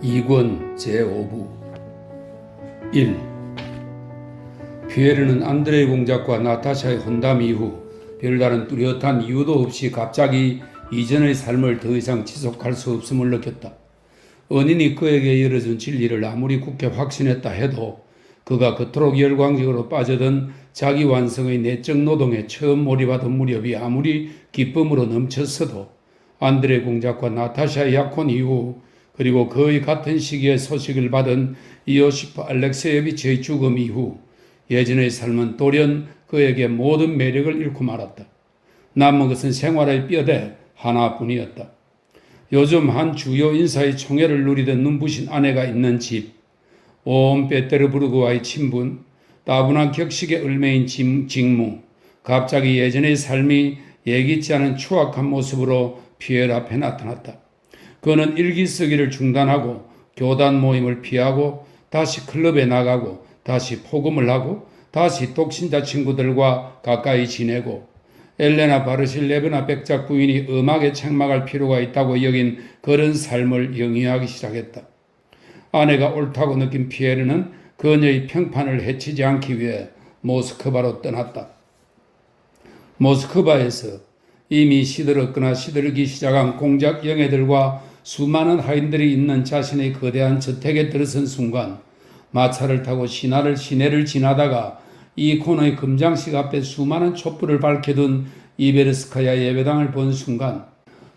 2권 제5부 1. 피에르는 안드레이 공작과 나타샤의 혼담 이후 별다른 뚜렷한 이유도 없이 갑자기 이전의 삶을 더 이상 지속할 수 없음을 느꼈다. 은인이 그에게 열어준 진리를 아무리 굳게 확신했다 해도 그가 그토록 열광적으로 빠져든 자기 완성의 내적 노동에 처음 몰입하던 무렵이 아무리 기쁨으로 넘쳤어도 안드레이 공작과 나타샤의 약혼 이후 그리고 거의 같은 시기에 소식을 받은 이오시프 알렉세예비치의 죽음 이후 예전의 삶은 돌연 그에게 모든 매력을 잃고 말았다. 남은 것은 생활의 뼈대 하나뿐이었다. 요즘 한 주요 인사의 총애를 누리던 눈부신 아내가 있는 집, 온 페테르부르크와의 친분, 따분한 격식의 을매인 직무, 갑자기 예전의 삶이 예기치 않은 추악한 모습으로 피에르 앞에 나타났다. 그는 일기 쓰기를 중단하고 교단 모임을 피하고 다시 클럽에 나가고 다시 포금을 하고 다시 독신자 친구들과 가까이 지내고 엘레나 바르실레브나 백작 부인이 음악에 책망할 필요가 있다고 여긴 그런 삶을 영위하기 시작했다. 아내가 옳다고 느낀 피에르는 그녀의 평판을 해치지 않기 위해 모스크바로 떠났다. 모스크바에서 이미 시들었거나 시들기 시작한 공작 영예들과 수많은 하인들이 있는 자신의 거대한 저택에 들어선 순간 마차를 타고 시내를 지나다가 이 코너의 금장식 앞에 수많은 촛불을 밝혀둔 이베르스카야 예배당을 본 순간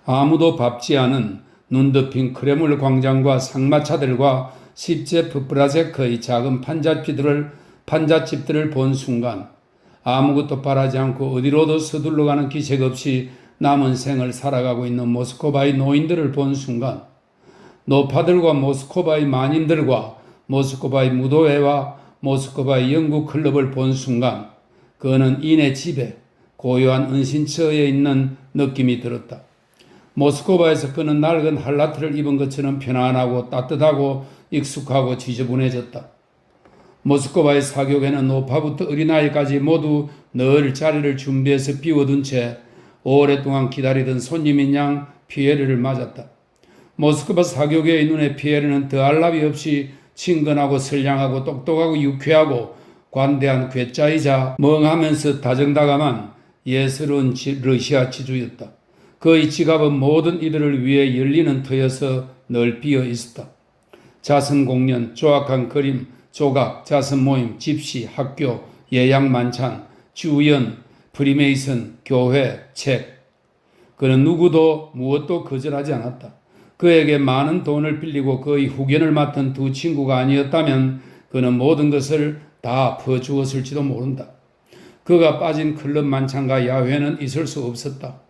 아무도 밟지 않은 눈 덮인 크레물 광장과 상마차들과 십제프 브라제크의 작은 판잣집들을 본 순간 아무것도 바라지 않고 어디로도 서둘러 가는 기색 없이 남은 생을 살아가고 있는 모스크바의 노인들을 본 순간 노파들과 모스크바의 만인들과 모스크바의 무도회와 모스크바의 영국 클럽을 본 순간 그는 이내 집에 고요한 은신처에 있는 느낌이 들었다. 모스크바에서 그는 낡은 할라트를 입은 것처럼 편안하고 따뜻하고 익숙하고 지저분해졌다. 모스크바의 사교계는 노파부터 어린아이까지 모두 늘 자리를 준비해서 비워둔 채 오랫동안 기다리던 손님인 양 피에르를 맞았다. 모스크바 사교계의 눈에 피에르는 더할 나위 없이 친근하고 선량하고 똑똑하고 유쾌하고 관대한 괴짜이자 멍하면서 다정다감한 예스러운 러시아 지주였다. 그의 지갑은 모든 이들을 위해 열리는 터여서 늘 비어 있었다. 자선 공연, 조악한 그림, 조각, 자선 모임, 집시, 학교, 예약 만찬, 주연, 프리메이슨, 교회, 책. 그는 누구도 무엇도 거절하지 않았다. 그에게 많은 돈을 빌리고 그의 후견을 맡은 두 친구가 아니었다면 그는 모든 것을 다 퍼주었을지도 모른다. 그가 빠진 클럽 만찬과 야회는 있을 수 없었다.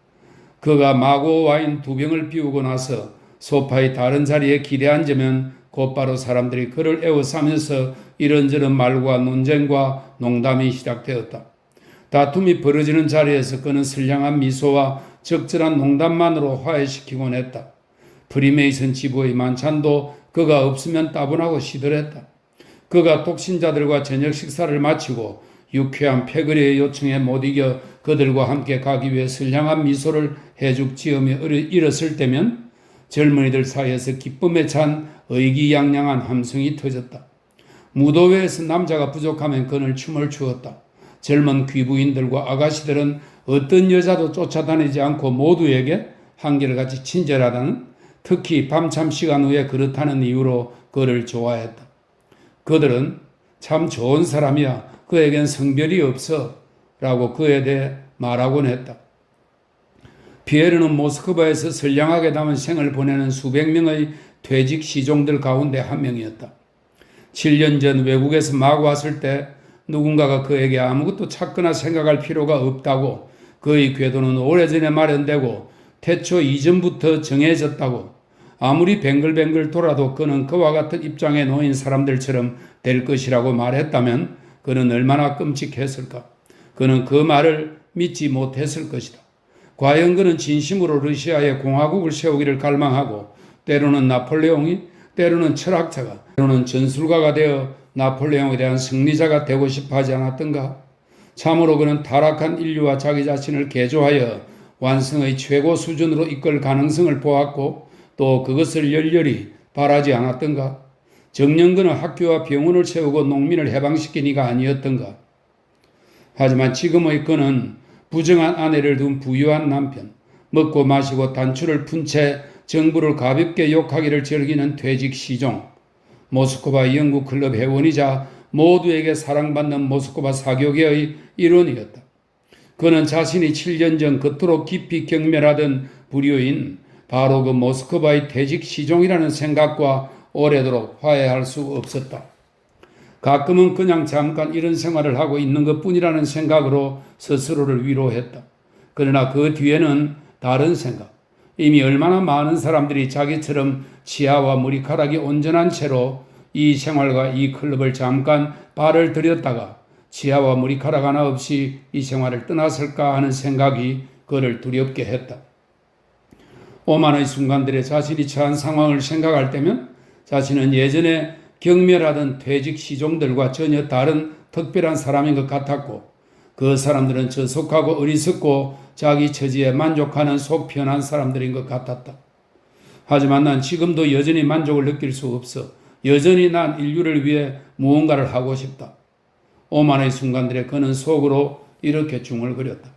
그가 마고 와인 2병을 비우고 나서 소파의 다른 자리에 기대 앉으면 곧바로 사람들이 그를 에워싸면서 이런저런 말과 논쟁과 농담이 시작되었다. 다툼이 벌어지는 자리에서 그는 선량한 미소와 적절한 농담만으로 화해시키곤 했다. 프리메이슨 지부의 만찬도 그가 없으면 따분하고 시들했다. 그가 독신자들과 저녁 식사를 마치고 유쾌한 패거리의 요청에 못 이겨 그들과 함께 가기 위해 선량한 미소를 해죽지으며 일었을 때면 젊은이들 사이에서 기쁨에 찬 의기양양한 함성이 터졌다. 무도회에서 남자가 부족하면 그는 춤을 추었다. 젊은 귀부인들과 아가씨들은 어떤 여자도 쫓아다니지 않고 모두에게 한결같이 친절하다는, 특히 밤참 시간 후에 그렇다는 이유로 그를 좋아했다. 그들은 참 좋은 사람이야, 그에겐 성별이 없어 라고 그에 대해 말하곤 했다. 피에르는 모스크바에서 선량하게 남은 생을 보내는 수백 명의 퇴직 시종들 가운데 한 명이었다. 7년 전 외국에서 막 왔을 때 누군가가 그에게 아무것도 찾거나 생각할 필요가 없다고, 그의 궤도는 오래전에 마련되고 태초 이전부터 정해졌다고, 아무리 뱅글뱅글 돌아도 그는 그와 같은 입장에 놓인 사람들처럼 될 것이라고 말했다면 그는 얼마나 끔찍했을까. 그는 그 말을 믿지 못했을 것이다. 과연 그는 진심으로 러시아에 공화국을 세우기를 갈망하고 때로는 나폴레옹이, 때로는 철학자가, 때로는 전술가가 되어 나폴레옹에 대한 승리자가 되고 싶어 하지 않았던가? 참으로 그는 타락한 인류와 자기 자신을 개조하여 완성의 최고 수준으로 이끌 가능성을 보았고 또 그것을 열렬히 바라지 않았던가? 정년근은 학교와 병원을 세우고 농민을 해방시킨 이가 아니었던가? 하지만 지금의 그는 부정한 아내를 둔 부유한 남편, 먹고 마시고 단추를 푼 채 정부를 가볍게 욕하기를 즐기는 퇴직 시종, 모스크바 영국 클럽 회원이자 모두에게 사랑받는 모스크바 사교계의 일원이었다. 그는 자신이 7년 전 그토록 깊이 경멸하던 불효인 바로 그 모스크바의 퇴직 시종이라는 생각과 오래도록 화해할 수 없었다. 가끔은 그냥 잠깐 이런 생활을 하고 있는 것뿐이라는 생각으로 스스로를 위로했다. 그러나 그 뒤에는 다른 생각, 이미 얼마나 많은 사람들이 자기처럼 치아와 머리카락이 온전한 채로 이 생활과 이 클럽을 잠깐 발을 들였다가 치아와 머리카락 하나 없이 이 생활을 떠났을까 하는 생각이 그를 두렵게 했다. 오만의 순간들에 자신이 처한 상황을 생각할 때면 자신은 예전에 경멸하던 퇴직 시종들과 전혀 다른 특별한 사람인 것 같았고, 그 사람들은 저속하고 어리석고 자기 처지에 만족하는 속 편한 사람들인 것 같았다. 하지만 난 지금도 여전히 만족을 느낄 수 없어. 여전히 난 인류를 위해 무언가를 하고 싶다. 오만의 순간들에 그는 속으로 이렇게 중얼거렸다.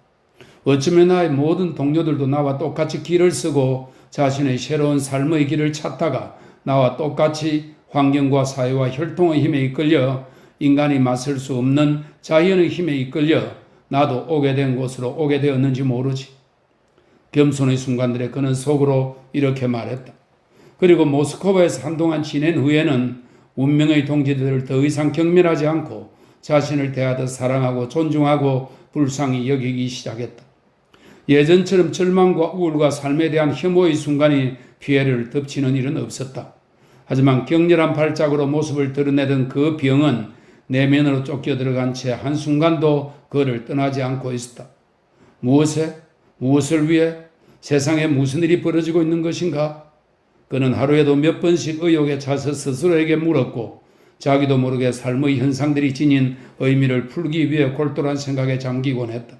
어쩌면 나의 모든 동료들도 나와 똑같이 길을 쓰고 자신의 새로운 삶의 길을 찾다가 나와 똑같이 환경과 사회와 혈통의 힘에 이끌려 인간이 맞설 수 없는 자연의 힘에 이끌려 나도 오게 된 곳으로 오게 되었는지 모르지. 겸손의 순간들에 그는 속으로 이렇게 말했다. 그리고 모스크바에서 한동안 지낸 후에는 운명의 동지들을 더 이상 경멸하지 않고 자신을 대하듯 사랑하고 존중하고 불쌍히 여기기 시작했다. 예전처럼 절망과 우울과 삶에 대한 혐오의 순간이 피해를 덮치는 일은 없었다. 하지만 격렬한 발작으로 모습을 드러내던 그 병은 내면으로 쫓겨 들어간 채 한순간도 그를 떠나지 않고 있었다. 무엇을 위해? 세상에 무슨 일이 벌어지고 있는 것인가? 그는 하루에도 몇 번씩 의욕에 차서 스스로에게 물었고 자기도 모르게 삶의 현상들이 지닌 의미를 풀기 위해 골똘한 생각에 잠기곤 했다.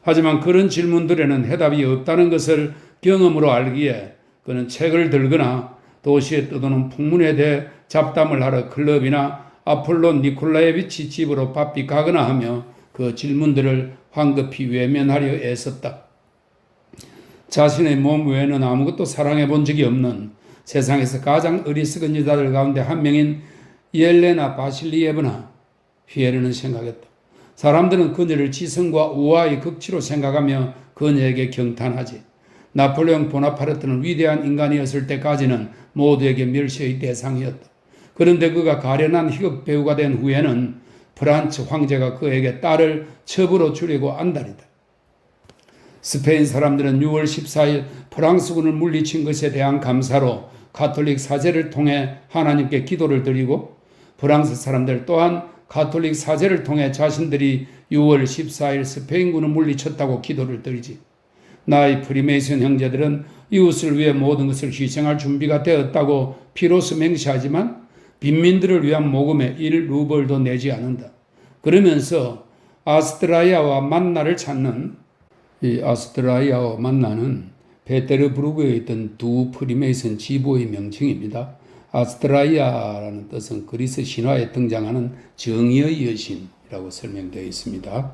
하지만 그런 질문들에는 해답이 없다는 것을 경험으로 알기에 그는 책을 들거나 도시에 떠도는 풍문에 대해 잡담을 하러 클럽이나 아폴론 니콜라예비치 집으로 바삐 가거나 하며 그 질문들을 황급히 외면하려 애썼다. 자신의 몸 외에는 아무것도 사랑해 본 적이 없는 세상에서 가장 어리석은 여자들 가운데 한 명인 옐레나 바실리예브나 피에르는 생각했다. 사람들은 그녀를 지성과 우아의 극치로 생각하며 그녀에게 경탄하지. 나폴레옹 보나파르트는 위대한 인간이었을 때까지는 모두에게 멸시의 대상이었다. 그런데 그가 가련한 희극 배우가 된 후에는 프란츠 황제가 그에게 딸을 첩으로 주려고 안달이다. 스페인 사람들은 6월 14일 프랑스군을 물리친 것에 대한 감사로 가톨릭 사제를 통해 하나님께 기도를 드리고 프랑스 사람들 또한 가톨릭 사제를 통해 자신들이 6월 14일 스페인군을 물리쳤다고 기도를 드리지. 나의 프리메이슨 형제들은 이웃을 위해 모든 것을 희생할 준비가 되었다고 비로소 맹세하지만 빈민들을 위한 모금에 1루벌도 내지 않는다. 그러면서 아스트라이아와 만나를 찾는 이 아스트라이아와 만나는 베테르부르크에 있던 두 프리메이슨 지부의 명칭입니다. 아스트라이아라는 뜻은 그리스 신화에 등장하는 정의의 여신이라고 설명되어 있습니다.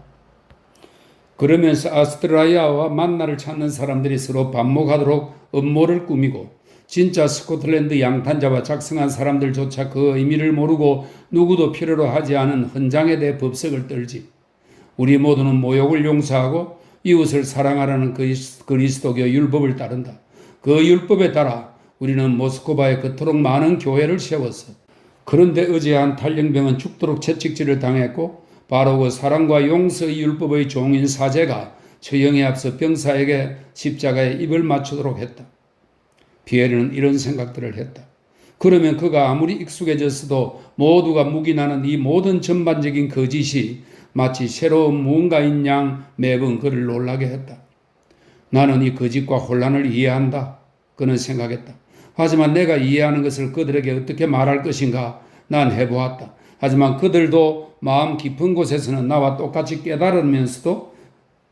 그러면서 아스트라이아와 만나를 찾는 사람들이 서로 반목하도록 음모를 꾸미고 진짜 스코틀랜드 양탄자와 작성한 사람들조차 그 의미를 모르고 누구도 필요로 하지 않은 헌장에 대해 법석을 떨지. 우리 모두는 모욕을 용서하고 이웃을 사랑하라는 그리스도교 율법을 따른다. 그 율법에 따라 우리는 모스크바에 그토록 많은 교회를 세웠어. 그런데 의지한 탈영병은 죽도록 채찍질을 당했고 바로 그 사랑과 용서의 율법의 종인 사제가 처형에 앞서 병사에게 십자가에 입을 맞추도록 했다. 피에르는 이런 생각들을 했다. 그러면 그가 아무리 익숙해졌어도 모두가 묵인하는 이 모든 전반적인 거짓이 마치 새로운 무언가인 양 매번 그를 놀라게 했다. 나는 이 거짓과 혼란을 이해한다. 그는 생각했다. 하지만 내가 이해하는 것을 그들에게 어떻게 말할 것인가 난 해보았다. 하지만 그들도 마음 깊은 곳에서는 나와 똑같이 깨달으면서도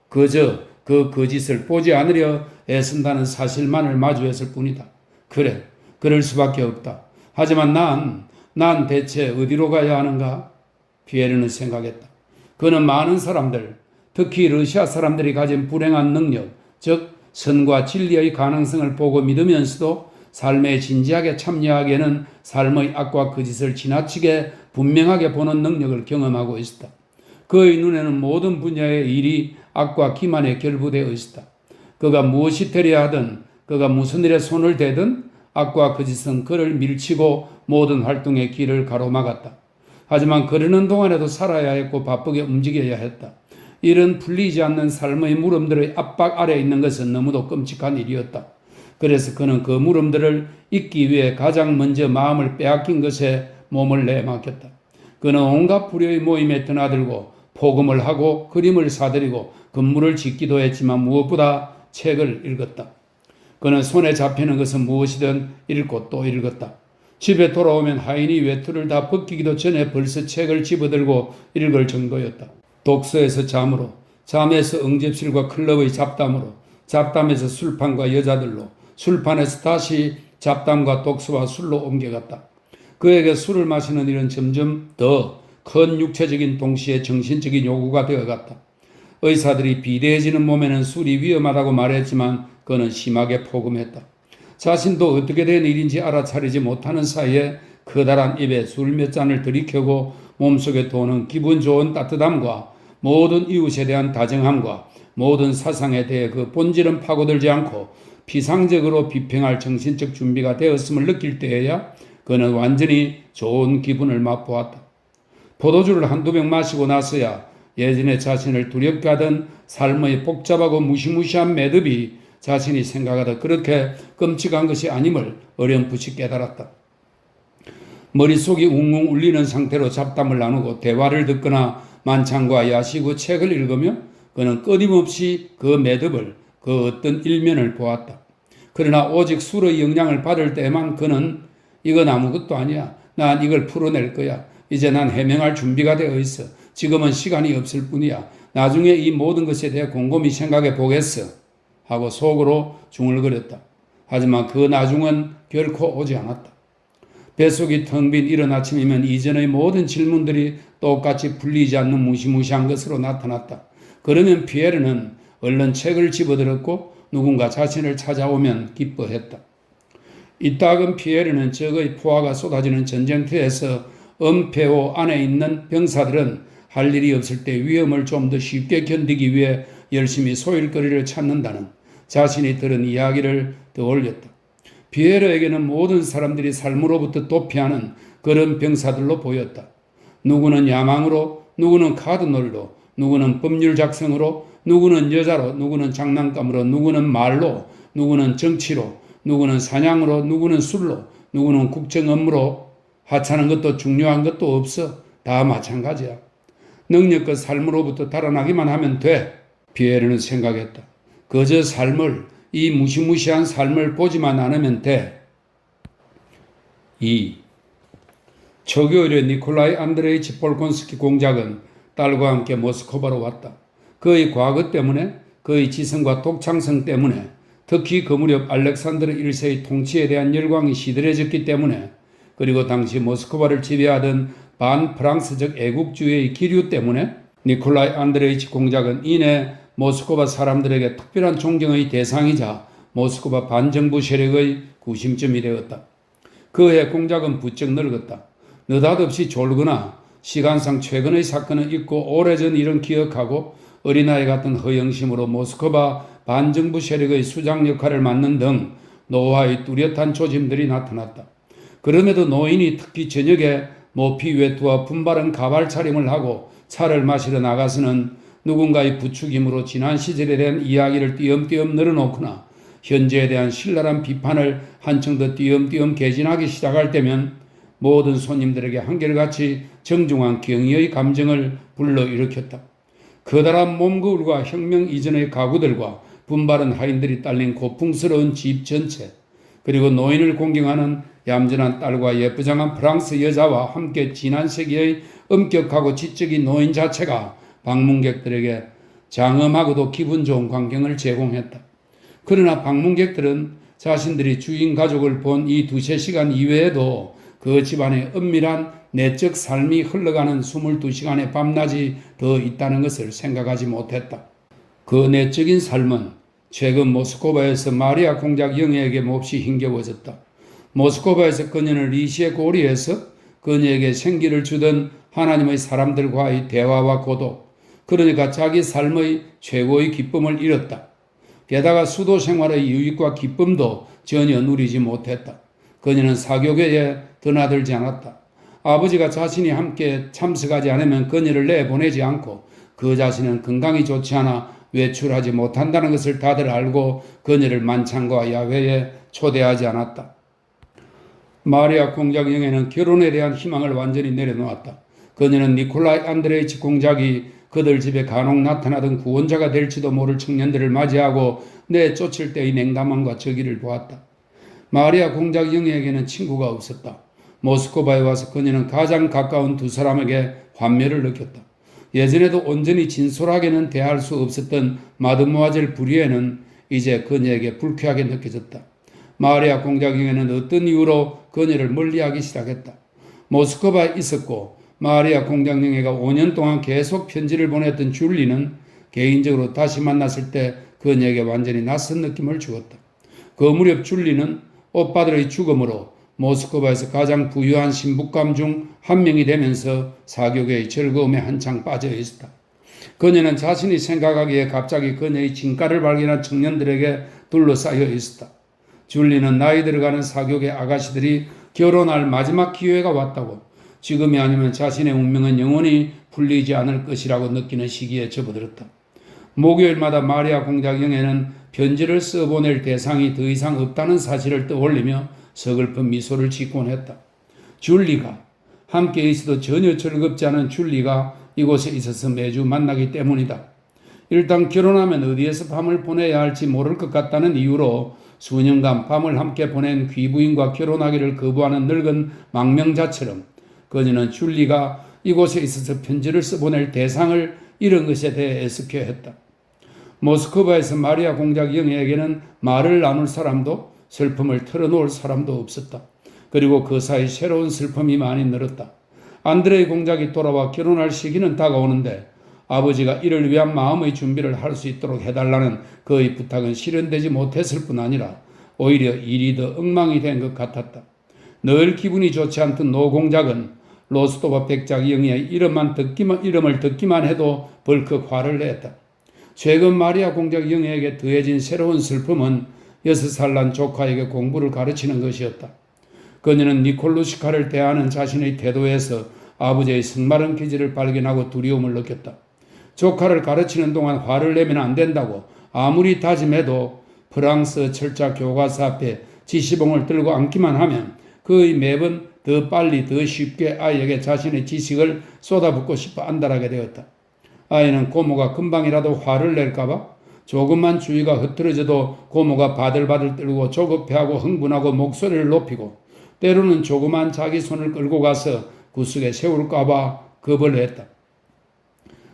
그저 그 거짓을 보지 않으려 애쓴다는 사실만을 마주했을 뿐이다. 그래, 그럴 수밖에 없다. 하지만 난 대체 어디로 가야 하는가? 피에르는 생각했다. 그는 많은 사람들, 특히 러시아 사람들이 가진 불행한 능력, 즉 선과 진리의 가능성을 보고 믿으면서도 삶에 진지하게 참여하기에는 삶의 악과 거짓을 지나치게 분명하게 보는 능력을 경험하고 있었다. 그의 눈에는 모든 분야의 일이 악과 기만에 결부되어 있었다. 그가 무엇이 되려 하든, 그가 무슨 일에 손을 대든 악과 거짓은 그를 밀치고 모든 활동의 길을 가로막았다. 하지만 그러는 동안에도 살아야 했고 바쁘게 움직여야 했다. 이런 풀리지 않는 삶의 물음들의 압박 아래 있는 것은 너무도 끔찍한 일이었다. 그래서 그는 그 물음들을 잊기 위해 가장 먼저 마음을 빼앗긴 것에 몸을 내맡겼다. 그는 온갖 불효의 모임에 드나들고 포금을 하고 그림을 사들이고 건물을 짓기도 했지만 무엇보다 책을 읽었다. 그는 손에 잡히는 것은 무엇이든 읽고 또 읽었다. 집에 돌아오면 하인이 외투를 다 벗기기도 전에 벌써 책을 집어들고 읽을 정도였다. 독서에서 잠으로, 잠에서 응접실과 클럽의 잡담으로, 잡담에서 술판과 여자들로, 술판에서 다시 잡담과 독서와 술로 옮겨갔다. 그에게 술을 마시는 일은 점점 더 큰 육체적인 동시에 정신적인 요구가 되어갔다. 의사들이 비대해지는 몸에는 술이 위험하다고 말했지만 그는 심하게 포금했다. 자신도 어떻게 된 일인지 알아차리지 못하는 사이에 커다란 입에 술 몇 잔을 들이켜고 몸속에 도는 기분 좋은 따뜻함과 모든 이웃에 대한 다정함과 모든 사상에 대해 그 본질은 파고들지 않고 피상적으로 비평할 정신적 준비가 되었음을 느낄 때에야 그는 완전히 좋은 기분을 맛보았다. 포도주를 한두 병 마시고 나서야 예전에 자신을 두렵게 하던 삶의 복잡하고 무시무시한 매듭이 자신이 생각하다 그렇게 끔찍한 것이 아님을 어렴풋이 깨달았다. 머릿속이 웅웅 울리는 상태로 잡담을 나누고 대화를 듣거나 만찬과 야식 후 책을 읽으며 그는 끊임없이 그 매듭을, 그 어떤 일면을 보았다. 그러나 오직 술의 영향을 받을 때만 그는 이건 아무것도 아니야. 난 이걸 풀어낼 거야. 이제 난 해명할 준비가 되어 있어. 지금은 시간이 없을 뿐이야. 나중에 이 모든 것에 대해 곰곰이 생각해 보겠어. 하고 속으로 중얼거렸다. 하지만 그 나중은 결코 오지 않았다. 뱃속이 텅 빈 이른 아침이면 이전의 모든 질문들이 똑같이 풀리지 않는 무시무시한 것으로 나타났다. 그러면 피에르는 얼른 책을 집어들었고 누군가 자신을 찾아오면 기뻐했다. 이따금 피에르는 적의 포화가 쏟아지는 전쟁터에서 엄폐호 안에 있는 병사들은 할 일이 없을 때 위험을 좀 더 쉽게 견디기 위해 열심히 소일거리를 찾는다는 자신이 들은 이야기를 떠올렸다. 피에르에게는 모든 사람들이 삶으로부터 도피하는 그런 병사들로 보였다. 누구는 야망으로, 누구는 카드놀이로, 누구는 법률 작성으로, 누구는 여자로, 누구는 장난감으로, 누구는 말로, 누구는 정치로, 누구는 사냥으로, 누구는 술로, 누구는 국정 업무로. 하찮은 것도 중요한 것도 없어. 다 마찬가지야. 능력과 삶으로부터 달아나기만 하면 돼. 피에르는 생각했다. 그저 삶을, 이 무시무시한 삶을 보지만 않으면 돼. 2. 초교일에 니콜라이 안드레이치 폴콘스키 공작은 딸과 함께 모스크바로 왔다. 그의 과거 때문에, 그의 지성과 독창성 때문에, 특히 그 무렵 알렉산드르 1세의 통치에 대한 열광이 시들해졌기 때문에, 그리고 당시 모스크바를 지배하던 반프랑스적 애국주의의 기류 때문에 니콜라이 안드레이치 공작은 이내 모스크바 사람들에게 특별한 존경의 대상이자 모스크바 반정부 세력의 구심점이 되었다. 그해 공작은 부쩍 늙었다. 느닷없이 졸거나 시간상 최근의 사건은 잊고 오래전 일은 기억하고 어린아이 같은 허영심으로 모스크바 반정부 세력의 수장 역할을 맡는 등 노화의 뚜렷한 조짐들이 나타났다. 그럼에도 노인이 특히 저녁에 모피 외투와 분바른 가발 차림을 하고 차를 마시러 나가서는 누군가의 부추김으로 지난 시절에 대한 이야기를 띄엄띄엄 늘어놓거나 현재에 대한 신랄한 비판을 한층 더 띄엄띄엄 개진하기 시작할 때면 모든 손님들에게 한결같이 정중한 경의의 감정을 불러일으켰다. 커다란 몸거울과 혁명 이전의 가구들과 분바른 하인들이 딸린 고풍스러운 집 전체, 그리고 노인을 공경하는 얌전한 딸과 예쁘장한 프랑스 여자와 함께 지난 세기의 엄격하고 지적인 노인 자체가 방문객들에게 장엄하고도 기분 좋은 광경을 제공했다. 그러나 방문객들은 자신들이 주인 가족을 본 이 두세 시간 이외에도 그 집안의 은밀한 내적 삶이 흘러가는 22시간의 밤낮이 더 있다는 것을 생각하지 못했다. 그 내적인 삶은 최근 모스크바에서 마리아 공작 영예에게 몹시 힘겨워졌다. 모스크바에서 그녀는 리시의 고리에서 그녀에게 생기를 주던 하나님의 사람들과의 대화와 고독, 그러니까 자기 삶의 최고의 기쁨을 잃었다. 게다가 수도 생활의 유익과 기쁨도 전혀 누리지 못했다. 그녀는 사교계에 드나들지 않았다. 아버지가 자신이 함께 참석하지 않으면 그녀를 내보내지 않고 그 자신은 건강이 좋지 않아 외출하지 못한다는 것을 다들 알고 그녀를 만찬과 야외에 초대하지 않았다. 마리아 공작 영예는 결혼에 대한 희망을 완전히 내려놓았다. 그녀는 니콜라이 안드레이치 공작이 그들 집에 간혹 나타나던 구원자가 될지도 모를 청년들을 맞이하고 내쫓을 때의 냉담함과 저기를 보았다. 마리아 공작 영예에게는 친구가 없었다. 모스크바에 와서 그녀는 가장 가까운 두 사람에게 환멸을 느꼈다. 예전에도 온전히 진솔하게는 대할 수 없었던 마드모아젤 부리에는 이제 그녀에게 불쾌하게 느껴졌다. 마리아 공작 영예는 어떤 이유로 그녀를 멀리하기 시작했다. 모스크바에 있었고 마리아 공작 영예가 5년 동안 계속 편지를 보냈던 줄리는 개인적으로 다시 만났을 때 그녀에게 완전히 낯선 느낌을 주었다. 그 무렵 줄리는 오빠들의 죽음으로 모스크바에서 가장 부유한 신부감 중 한 명이 되면서 사교계의 즐거움에 한창 빠져 있었다. 그녀는 자신이 생각하기에 갑자기 그녀의 진가를 발견한 청년들에게 둘러싸여 있었다. 줄리는 나이 들어가는 사교계 아가씨들이 결혼할 마지막 기회가 왔다고, 지금이 아니면 자신의 운명은 영원히 풀리지 않을 것이라고 느끼는 시기에 접어들었다. 목요일마다 마리아 공작 영예는 편지를 써보낼 대상이 더 이상 없다는 사실을 떠올리며 서글픈 미소를 짓곤 했다. 줄리가 함께 있어도 전혀 즐겁지 않은 줄리가 이곳에 있어서 매주 만나기 때문이다. 일단 결혼하면 어디에서 밤을 보내야 할지 모를 것 같다는 이유로 수년간 밤을 함께 보낸 귀부인과 결혼하기를 거부하는 늙은 망명자처럼 그녀는 줄리가 이곳에 있어서 편지를 써보낼 대상을 잃은 것에 대해 애석해했다. 모스크바에서 마리아 공작 영예에게는 말을 나눌 사람도 슬픔을 털어놓을 사람도 없었다. 그리고 그 사이 새로운 슬픔이 많이 늘었다. 안드레이 공작이 돌아와 결혼할 시기는 다가오는데 아버지가 이를 위한 마음의 준비를 할 수 있도록 해달라는 그의 부탁은 실현되지 못했을 뿐 아니라 오히려 일이 더 엉망이 된 것 같았다. 늘 기분이 좋지 않던 노 공작은 로스토바 백작 영예의 이름을 듣기만 해도 벌컥 화를 냈다. 최근 마리아 공작 영예에게 더해진 새로운 슬픔은 6살 난 조카에게 공부를 가르치는 것이었다. 그녀는 니콜루시카를 대하는 자신의 태도에서 아버지의 성마른 기질을 발견하고 두려움을 느꼈다. 조카를 가르치는 동안 화를 내면 안 된다고 아무리 다짐해도 프랑스 철자 교과서 앞에 지시봉을 들고 앉기만 하면 그의 매번 더 빨리 더 쉽게 아이에게 자신의 지식을 쏟아붓고 싶어 안달하게 되었다. 아이는 고모가 금방이라도 화를 낼까봐 조금만 주의가 흐트러져도 고모가 바들바들 떨고 조급해하고 흥분하고 목소리를 높이고 때로는 조그만 자기 손을 끌고 가서 구석에 세울까봐 겁을 했다.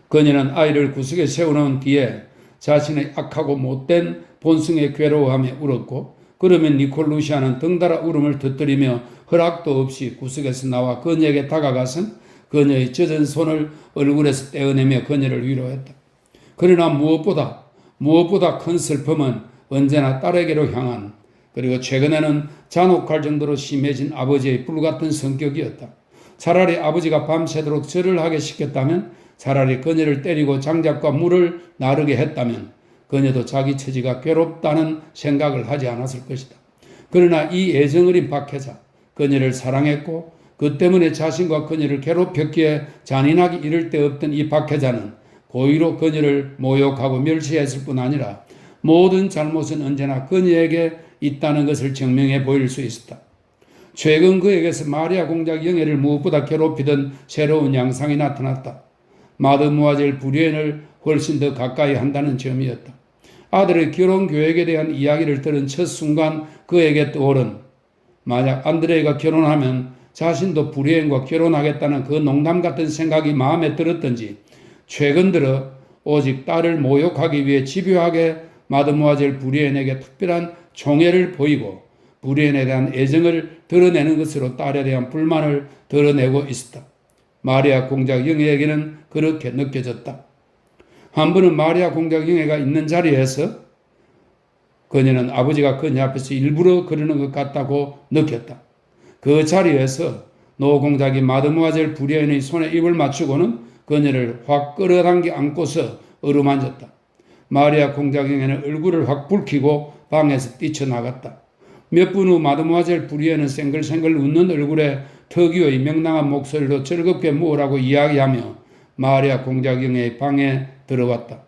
그녀는 아이를 구석에 세워놓은 뒤에 자신의 악하고 못된 본성에 괴로워하며 울었고 그러면 니콜루시아는 덩달아 울음을 터뜨리며 허락도 없이 구석에서 나와 그녀에게 다가가선 그녀의 젖은 손을 얼굴에서 떼어내며 그녀를 위로했다. 그러나 무엇보다 큰 슬픔은 언제나 딸에게로 향한 그리고 최근에는 잔혹할 정도로 심해진 아버지의 불같은 성격이었다. 차라리 아버지가 밤새도록 절을 하게 시켰다면, 차라리 그녀를 때리고 장작과 물을 나르게 했다면 그녀도 자기 처지가 괴롭다는 생각을 하지 않았을 것이다. 그러나 이 애정어린 박혜자, 그녀를 사랑했고 그 때문에 자신과 그녀를 괴롭혔기에 잔인하기 이를 데 없던 이 박혜자는 고의로 그녀를 모욕하고 멸시했을 뿐 아니라 모든 잘못은 언제나 그녀에게 있다는 것을 증명해 보일 수 있었다. 최근 그에게서 마리아 공작 영예를 무엇보다 괴롭히던 새로운 양상이 나타났다. 마드모아젤 부리엔을 훨씬 더 가까이 한다는 점이었다. 아들의 결혼 계획에 대한 이야기를 들은 첫 순간 그에게 떠오른 만약 안드레이가 결혼하면 자신도 부리엔과 결혼하겠다는 그 농담 같은 생각이 마음에 들었던지 최근 들어 오직 딸을 모욕하기 위해 집요하게 마드모아젤 부리엔에게 특별한 총애를 보이고 불의인에 대한 애정을 드러내는 것으로 딸에 대한 불만을 드러내고 있었다. 마리아 공작 영예에게는 그렇게 느껴졌다. 한 번은 마리아 공작 영예가 있는 자리에서 그녀는 아버지가 그녀 앞에서 일부러 그러는 것 같다고 느꼈다. 그 자리에서 노 공작이 마드모아젤 브리엔의 손에 입을 맞추고는 그녀를 확 끌어당겨 안고서 어루만졌다. 마리아 공작 영예는 얼굴을 확 붉히고 방에서 뛰쳐나갔다. 몇 분 후 마드모아젤 브리엔은 생글생글 웃는 얼굴에 특유의 명랑한 목소리로 즐겁게 무엇라고 이야기하며 마리아 공작 영예의 방에 들어왔다.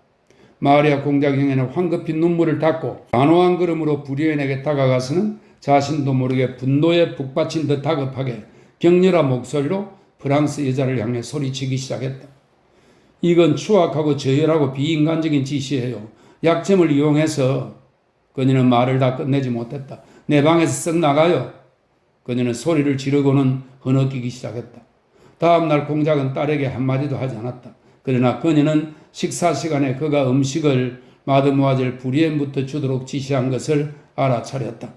마리아 공작 영예는 황급히 눈물을 닦고 단호한 걸음으로 브리엔에게 다가가서는 자신도 모르게 분노에 북받친 듯 다급하게 격렬한 목소리로 프랑스 여자를 향해 소리치기 시작했다. 이건 추악하고 저열하고 비인간적인 짓이에요. 약점을 이용해서 그녀는 말을 다 끝내지 못했다. 내 방에서 썩 나가요. 그녀는 소리를 지르고는 흐느끼기 시작했다. 다음날 공작은 딸에게 한마디도 하지 않았다. 그러나 그녀는 식사 시간에 그가 음식을 마드모아젤 브리엔부터 주도록 지시한 것을 알아차렸다.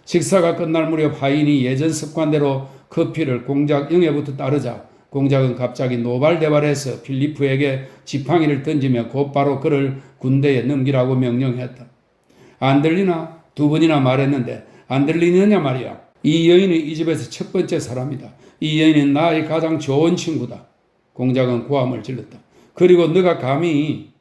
식사가 끝날 무렵 하인이 예전 습관대로 커피를 공작 영예부터 따르자 공작은 갑자기 노발대발해서 필리프에게 지팡이를 던지며 곧바로 그를 군대에 넘기라고 명령했다. 안 들리나? 두 번이나 말했는데 안 들리느냐 말이야. 이 여인은 이 집에서 첫 번째 사람이다. 이 여인은 나의 가장 좋은 친구다. 공작은 고함을 질렀다. 그리고 너가 감히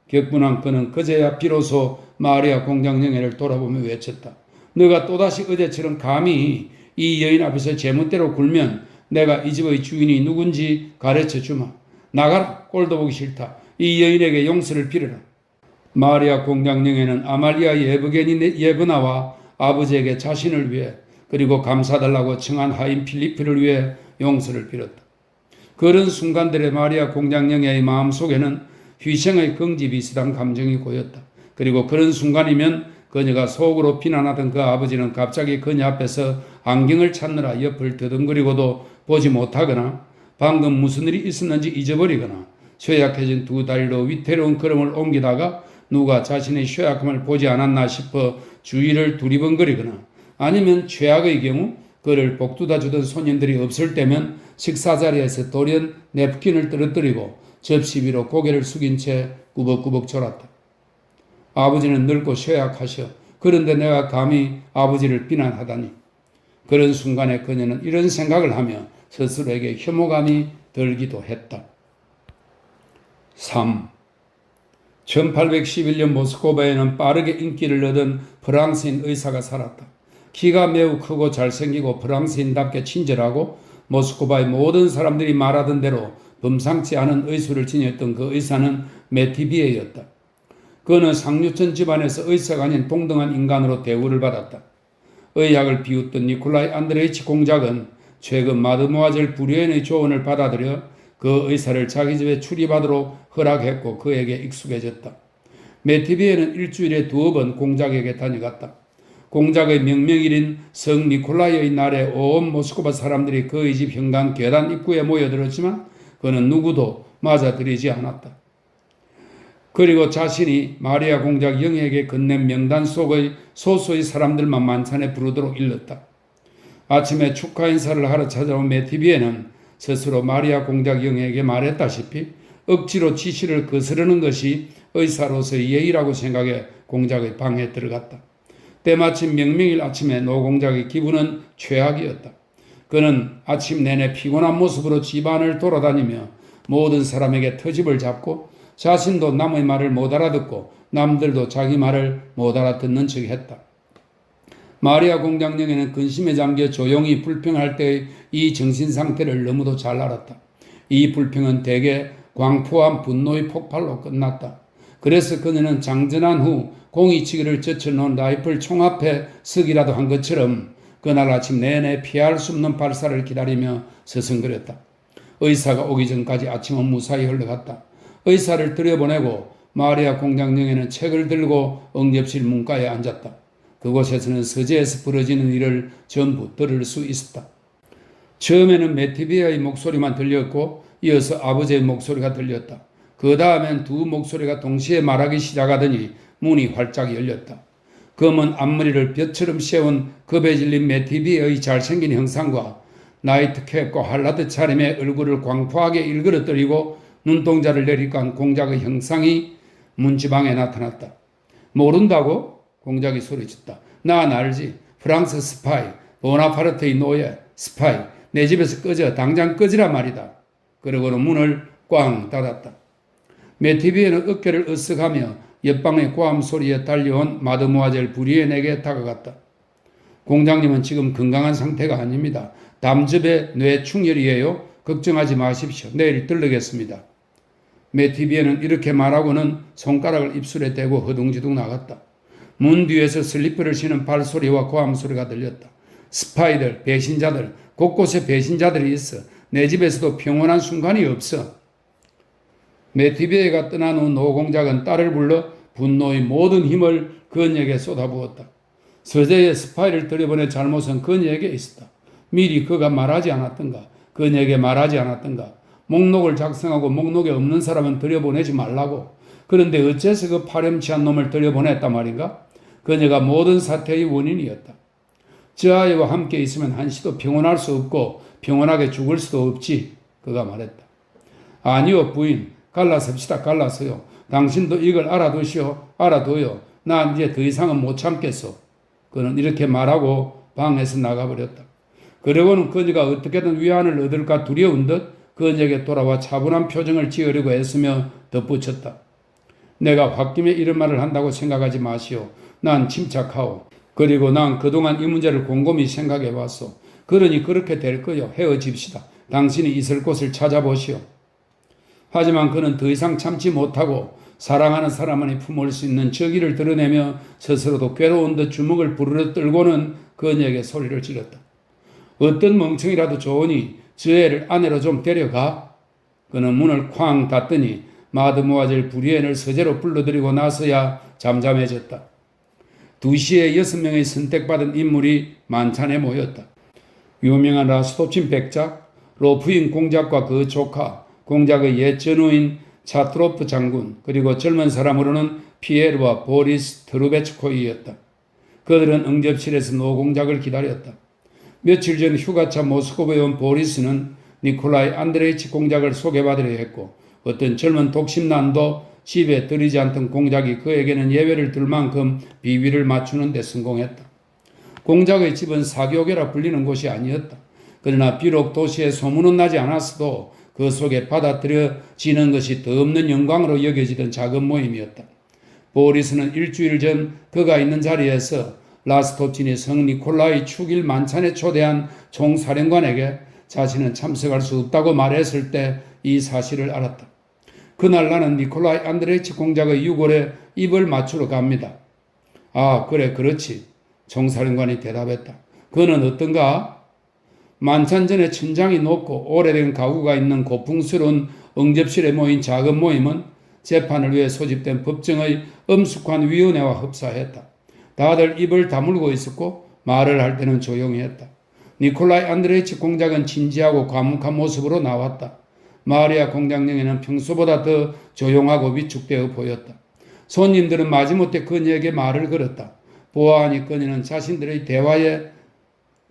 격분한 그는 그제야 비로소 마리아 공작 영예를 돌아보며 외쳤다. 너가 또다시 어제처럼 감히 이 여인 앞에서 제멋대로 굴면 내가 이 집의 주인이 누군지 가르쳐 주마. 나가라. 꼴도 보기 싫다. 이 여인에게 용서를 빌어라. 마리아 공작 영예는 아말리아 예브나와 아버지에게 자신을 위해 그리고 감사달라고 청한 하인 필리프를 위해 용서를 빌었다. 그런 순간들의 마리아 공작 영예의 마음속에는 희생의 긍지 비슷한 감정이 고였다. 그리고 그런 순간이면 그녀가 속으로 비난하던 그 아버지는 갑자기 그녀 앞에서 안경을 찾느라 옆을 더듬거리고도 보지 못하거나 방금 무슨 일이 있었는지 잊어버리거나 쇠약해진 두 다리로 위태로운 걸음을 옮기다가 누가 자신의 쇠약함을 보지 않았나 싶어 주위를 두리번거리거나 아니면 최악의 경우 그를 복두다 주던 손님들이 없을 때면 식사 자리에서 돌연 냅킨을 떨어뜨리고 접시 위로 고개를 숙인 채 꾸벅꾸벅 졸았다. 아버지는 늙고 쇠약하셔. 그런데 내가 감히 아버지를 비난하다니. 그런 순간에 그녀는 이런 생각을 하며 스스로에게 혐오감이 들기도 했다. 3. 1811년 모스크바에는 빠르게 인기를 얻은 프랑스인 의사가 살았다. 키가 매우 크고 잘생기고 프랑스인답게 친절하고 모스크바의 모든 사람들이 말하던 대로 범상치 않은 의술을 지녔던 그 의사는 메티비에였다. 그는 상류층 집안에서 의사가 아닌 동등한 인간으로 대우를 받았다. 의학을 비웃던 니콜라이 안드레이치 공작은 최근 마드모아젤 브리엔의 조언을 받아들여 그 의사를 자기 집에 출입하도록 허락했고 그에게 익숙해졌다. 메티비에는 일주일에 2번 공작에게 다녀갔다. 공작의 명명일인 성 니콜라이의 날에 온 모스크바 사람들이 그의 집 현관 계단 입구에 모여들었지만 그는 누구도 맞아들이지 않았다. 그리고 자신이 마리아 공작 영예에게 건넨 명단 속의 소수의 사람들만 만찬에 부르도록 일렀다. 아침에 축하 인사를 하러 찾아온 메티비에는 스스로 마리아 공작 영예에게 말했다시피 억지로 지시를 거스르는 것이 의사로서의 예의라고 생각해 공작의 방에 들어갔다. 때마침 명명일 아침에 노 공작의 기분은 최악이었다. 그는 아침 내내 피곤한 모습으로 집안을 돌아다니며 모든 사람에게 터집을 잡고 자신도 남의 말을 못 알아듣고 남들도 자기 말을 못 알아듣는 척 했다. 마리아 공작 영예는 근심에 잠겨 조용히 불평할 때의 이 정신상태를 너무도 잘 알았다. 이 불평은 대개 광포한 분노의 폭발로 끝났다. 그래서 그녀는 장전한 후 공이치기를 젖혀놓은 라이플 총 앞에 서기라도 한 것처럼 그날 아침 내내 피할 수 없는 발사를 기다리며 서성거렸다. 의사가 오기 전까지 아침은 무사히 흘러갔다. 의사를 들여보내고 마리아 공작 영예는 책을 들고 응접실 문가에 앉았다. 그곳에서는 서재에서 벌어지는 일을 전부 들을 수 있었다. 처음에는 메티비아의 목소리만 들렸고 이어서 아버지의 목소리가 들렸다. 그 다음엔 두 목소리가 동시에 말하기 시작하더니 문이 활짝 열렸다. 검은 앞머리를 볕처럼 씌운 겁에 질린 매티비의 잘생긴 형상과 나이트캡과 할라드 차림의 얼굴을 광포하게 일그러뜨리고 눈동자를 내리깐 공작의 형상이 문지방에 나타났다. 모른다고? 공작이 소리쳤다. 난 알지. 프랑스 스파이, 보나파르트의 노예, 스파이. 내 집에서 꺼져. 당장 꺼지라 말이다. 그러고는 문을 꽝 닫았다. 매티비에는 어깨를 으쓱하며 옆방의 고함 소리에 달려온 마드모아젤 부리에에게 다가갔다. 공장님은 지금 건강한 상태가 아닙니다. 담즙에 뇌충혈이에요. 걱정하지 마십시오. 내일 들르겠습니다. 매티비에는 이렇게 말하고는 손가락을 입술에 대고 허둥지둥 나갔다. 문 뒤에서 슬리퍼를 신은 발소리와 고함 소리가 들렸다. 스파이들, 배신자들, 곳곳에 배신자들이 있어. 내 집에서도 평온한 순간이 없어. 매티비에가 떠난 후 노공작은 딸을 불러 분노의 모든 힘을 그녀에게 쏟아부었다. 서재에 스파이를 들여보낸 잘못은 그녀에게 있었다. 미리 그가 말하지 않았던가? 그녀에게 말하지 않았던가? 목록을 작성하고 목록에 없는 사람은 들여보내지 말라고. 그런데 어째서 그 파렴치한 놈을 들여보냈단 말인가? 그녀가 모든 사태의 원인이었다. 저 아이와 함께 있으면 한시도 평온할 수 없고 평온하게 죽을 수도 없지. 그가 말했다. 아니요 부인. 갈라섭시다. 갈라서요. 당신도 이걸 알아두시오. 알아둬요. 나 이제 더 이상은 못 참겠소. 그는 이렇게 말하고 방에서 나가버렸다. 그러고는 그녀가 어떻게든 위안을 얻을까 두려운 듯 그녀에게 돌아와 차분한 표정을 지으려고 애쓰며 덧붙였다. 내가 홧김에 이런 말을 한다고 생각하지 마시오. 난 침착하오. 그리고 난 그동안 이 문제를 곰곰이 생각해봤소. 그러니 그렇게 될 거요. 헤어집시다. 당신이 있을 곳을 찾아보시오. 하지만 그는 더 이상 참지 못하고 사랑하는 사람만이 품을 수 있는 저기를 드러내며 스스로도 괴로운 듯 주먹을 부르르 떨고는 그녀에게 소리를 질렀다. 어떤 멍청이라도 좋으니 저 애를 아내로 좀 데려가. 그는 문을 쾅 닫더니 마드모아젤 부리엔을 서재로 불러들이고 나서야 잠잠해졌다. 2시에 6명의 선택받은 인물이 만찬에 모였다. 유명한 라스토친 백작, 로프인 공작과 그 조카, 공작의 옛 전우인 차트로프 장군, 그리고 젊은 사람으로는 피에르와 보리스 트루베츠코이였다. 그들은 응접실에서 노공작을 기다렸다. 며칠 전 휴가차 모스크바에 온 보리스는 니콜라이 안드레이치 공작을 소개받으려 했고 어떤 젊은 독심난도 집에 들이지 않던 공작이 그에게는 예외를 둘 만큼 비위를 맞추는 데 성공했다. 공작의 집은 사교계라 불리는 곳이 아니었다. 그러나 비록 도시에 소문은 나지 않았어도 그 속에 받아들여지는 것이 더 없는 영광으로 여겨지던 작은 모임이었다. 보리스는 일주일 전 그가 있는 자리에서 라스토친이 성 니콜라이 축일 만찬에 초대한 총사령관에게 자신은 참석할 수 없다고 말했을 때 이 사실을 알았다. 그날 나는 니콜라이 안드레이치 공작의 유골에 입을 맞추러 갑니다. 아, 그래, 그렇지. 총사령관이 대답했다. 그는 어떤가? 만찬 전에 천장이 높고 오래된 가구가 있는 고풍스러운 응접실에 모인 작은 모임은 재판을 위해 소집된 법정의 엄숙한 위원회와 흡사했다. 다들 입을 다물고 있었고 말을 할 때는 조용히 했다. 니콜라이 안드레이치 공작은 진지하고 과묵한 모습으로 나왔다. 마리아 공장령에는 평소보다 더 조용하고 위축되어 보였다. 손님들은 마지못해 그녀에게 말을 걸었다. 보아하니 그녀는 자신들의 대화의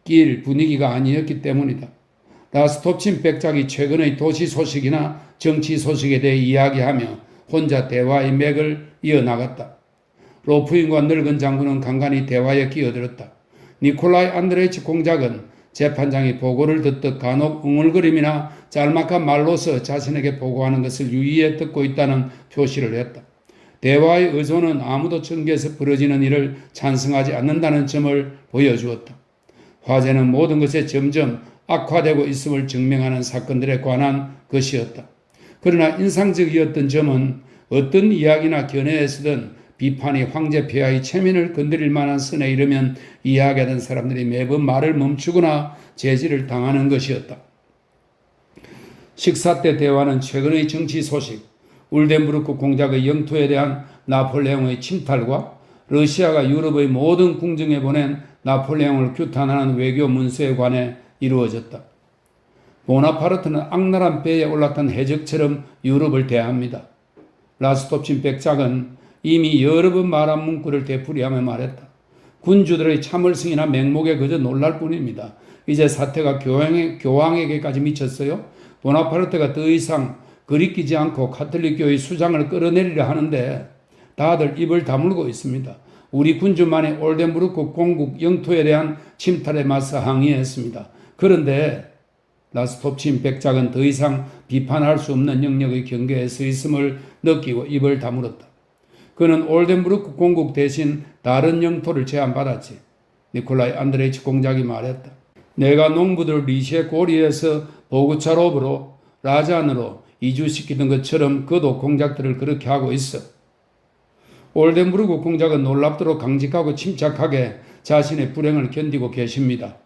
길 분위기가 아니었기 때문이다. 라스토친 백작이 최근의 도시 소식이나 정치 소식에 대해 이야기하며 혼자 대화의 맥을 이어나갔다. 로프인과 늙은 장군은 간간히 대화에 끼어들었다. 니콜라이 안드레이치 공작은 재판장이 보고를 듣듯 간혹 웅얼거림이나 짤막한 말로서 자신에게 보고하는 것을 유의해 듣고 있다는 표시를 했다. 대화의 의존은 아무도 전개에서 벌어지는 일을 찬성하지 않는다는 점을 보여주었다. 화제는 모든 것에 점점 악화되고 있음을 증명하는 사건들에 관한 것이었다. 그러나 인상적이었던 점은 어떤 이야기나 견해에서든 비판이 황제 폐하의 체면을 건드릴 만한 선에 이르면 이야기하던 사람들이 매번 말을 멈추거나 제지를 당하는 것이었다. 식사 때 대화는 최근의 정치 소식, 울덴부르크 공작의 영토에 대한 나폴레옹의 침탈과 러시아가 유럽의 모든 궁정에 보낸 나폴레옹을 규탄하는 외교 문서에 관해 이루어졌다. 보나파르트는 악랄한 배에 올랐던 해적처럼 유럽을 대합니다. 라스토친 백작은 이미 여러 번 말한 문구를 되풀이하며 말했다. 군주들의 참을성이나 맹목에 그저 놀랄 뿐입니다. 이제 사태가 교황에게까지 미쳤어요. 보나파르테가 더 이상 거리끼지 않고 카톨릭교의 수장을 끌어내리려 하는데 다들 입을 다물고 있습니다. 우리 군주만의 올덴부르크 공국 영토에 대한 침탈에 맞서 항의했습니다. 그런데 라스톱친 백작은 더 이상 비판할 수 없는 영역의 경계에 서 있음을 느끼고 입을 다물었다. 그는 올덴부르크 공국 대신 다른 영토를 제안받았지. 니콜라이 안드레이치 공작이 말했다. 내가 농부들 리시에 고리에서 보구차롭으로 라잔으로 이주시키던 것처럼 그도 공작들을 그렇게 하고 있어. 올덴부르크 공작은 놀랍도록 강직하고 침착하게 자신의 불행을 견디고 계십니다.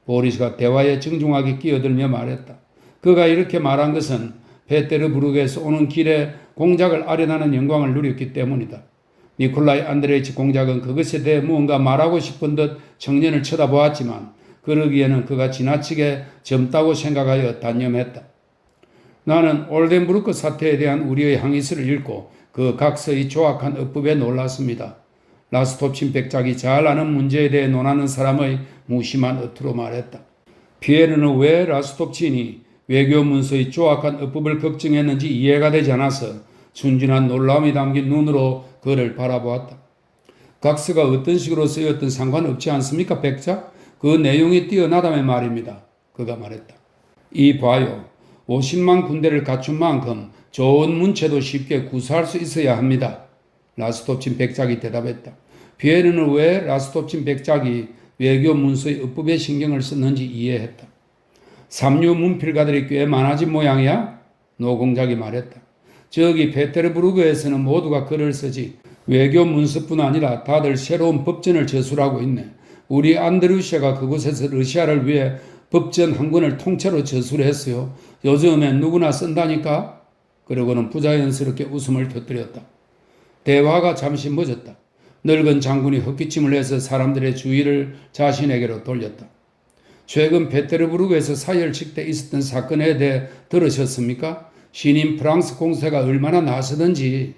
보리스가 대화에 정중하게 끼어들며 말했다. 그가 이렇게 말한 것은 페테르부르크에서 오는 길에 공작을 아련하는 영광을 누렸기 때문이다. 니콜라이 안드레이치 공작은 그것에 대해 무언가 말하고 싶은 듯 청년을 쳐다보았지만 그러기에는 그가 지나치게 젊다고 생각하여 단념했다. 나는 올덴부르크 사태에 대한 우리의 항의서를 읽고 그 각서의 조악한 어법에 놀랐습니다. 라스톱친 백작이 잘 아는 문제에 대해 논하는 사람의 무심한 어투로 말했다. 피에르는 왜 라스톱친이 외교 문서의 조악한 어법을 걱정했는지 이해가 되지 않아서 순진한 놀라움이 담긴 눈으로 그를 바라보았다. 각서가 어떤 식으로 쓰였든 상관없지 않습니까, 백작? 그 내용이 뛰어나다며 말입니다. 그가 말했다. 이 봐요. 50만 군대를 갖춘 만큼 좋은 문체도 쉽게 구사할 수 있어야 합니다. 라스톱친 백작이 대답했다. 피에르는 왜 라스톱친 백작이 외교 문서의 어법에 신경을 썼는지 이해했다. 삼류 문필가들이 꽤 많아진 모양이야? 노공작이 말했다. 저기 페테르부르크에서는 모두가 글을 쓰지 외교 문서뿐 아니라 다들 새로운 법전을 저술하고 있네. 우리 안드루시아가 그곳에서 러시아를 위해 법전 한 권을 통째로 저술했어요. 요즘엔 누구나 쓴다니까? 그러고는 부자연스럽게 웃음을 터뜨렸다. 대화가 잠시 멎었다. 늙은 장군이 헛기침을 해서 사람들의 주의를 자신에게로 돌렸다. 최근 페테르부르크에서 사열식 때 있었던 사건에 대해 들으셨습니까? 신임 프랑스 공사가 얼마나 나서든지.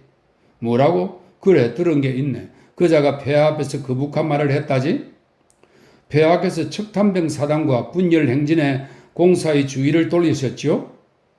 뭐라고? 그래, 들은 게 있네. 그자가 폐하 앞에서 거북한 말을 했다지? 폐하께서 척탄병 사단과 분열 행진에 공사의 주의를 돌리셨지요?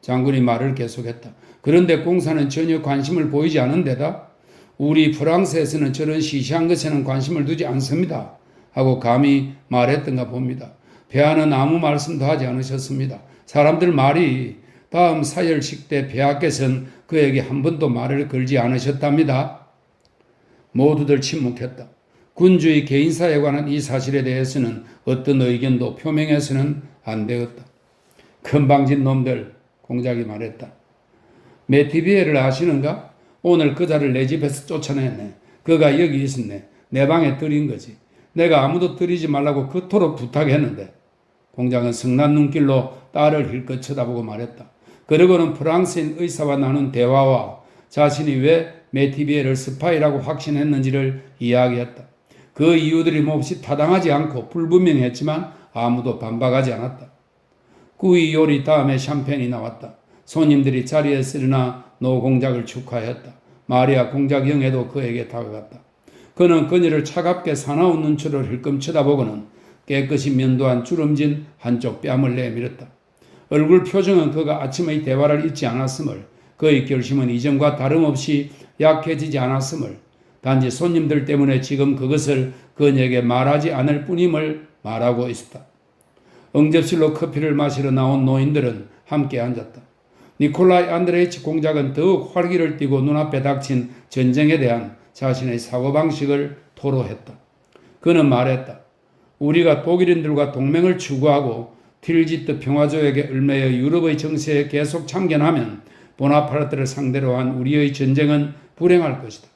장군이 말을 계속했다. 그런데 공사는 전혀 관심을 보이지 않은 데다 우리 프랑스에서는 저런 시시한 것에는 관심을 두지 않습니다. 하고 감히 말했던가 봅니다. 폐하는 아무 말씀도 하지 않으셨습니다. 사람들 말이 다음 사열식 때 폐하께서는 그에게 한 번도 말을 걸지 않으셨답니다. 모두들 침묵했다. 군주의 개인사에 관한 이 사실에 대해서는 어떤 의견도 표명해서는 안 되었다. 건방진 놈들, 공작이 말했다. 메티비에를 아시는가? 오늘 그자를 내 집에서 쫓아냈네. 그가 여기 있었네. 내 방에 들인 거지. 내가 아무도 들이지 말라고 그토록 부탁했는데. 공작은 성난 눈길로 딸을 힐끗 쳐다보고 말했다. 그러고는 프랑스인 의사와 나눈 대화와 자신이 왜 메티비에를 스파이라고 확신했는지를 이야기했다. 그 이유들이 몹시 타당하지 않고 불분명했지만 아무도 반박하지 않았다. 구이 요리 다음에 샴페인이 나왔다. 손님들이 자리에 쓰려나 노 공작을 축하했다. 마리아 공작 영애도 그에게 다가갔다. 그는 그녀를 차갑게 사나운 눈초를 힐끔 쳐다보고는 깨끗이 면도한 주름진 한쪽 뺨을 내밀었다. 얼굴 표정은 그가 아침의 대화를 잊지 않았음을, 그의 결심은 이전과 다름없이 약해지지 않았음을, 단지 손님들 때문에 지금 그것을 그녀에게 말하지 않을 뿐임을 말하고 있었다. 응접실로 커피를 마시러 나온 노인들은 함께 앉았다. 니콜라이 안드레이치 공작은 더욱 활기를 띠고 눈앞에 닥친 전쟁에 대한 자신의 사고방식을 토로했다. 그는 말했다. 우리가 독일인들과 동맹을 추구하고 틸지트 평화조약에 얽매여 유럽의 정세에 계속 참견하면 보나파르트를 상대로 한 우리의 전쟁은 불행할 것이다.